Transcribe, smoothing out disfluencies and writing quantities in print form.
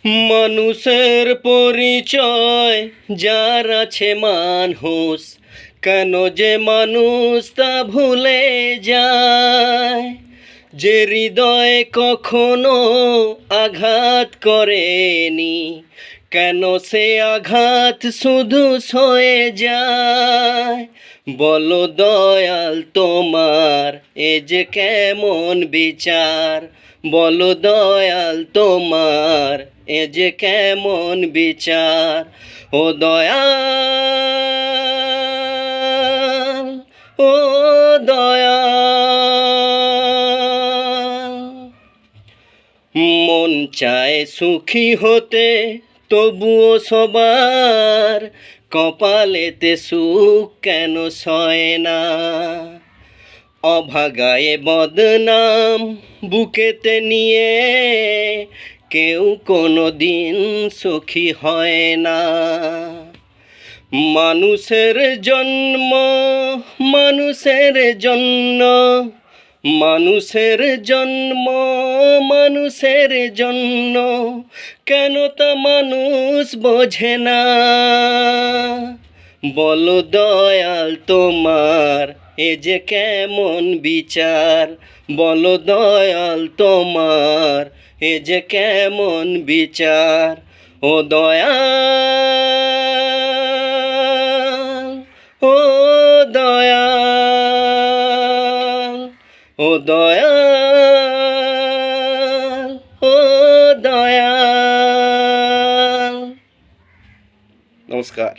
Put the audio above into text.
মানুষের পরিচয় যার আছে মানুষ, কেন যে মানুষ তা ভুলে যায়। যে হৃদয় কখনো আঘাত করেনি, কেন সে আঘাত শুধু সয়ে যায়। বলো দয়াল তোমার এ যে কেমন বিচার, বলো দয়াল তোমার এ যে কেমন বিচার। ও দয়াল, ও দয়াল, মন চায় সুখী হতে তবুও সবার কপালেতে সুখ কেন সয় না। অভাগায় বদনাম বুকেতে নিয়ে কেউ কোনো দিন সুখী হয় না। মানুষের জন্ম মানুষের জন্য, মানুষের জন্ম মানুষের জন্য, কেন তা মানুষ বোঝে না। বলো দয়াল তোমার এ যে কেমন বিচার, বলো দয়াল তোমার এ যে কেমন বিচার। ও দয়াল, ও দয়াল, ও দয়াল, ও দয়াল। নমস্কার।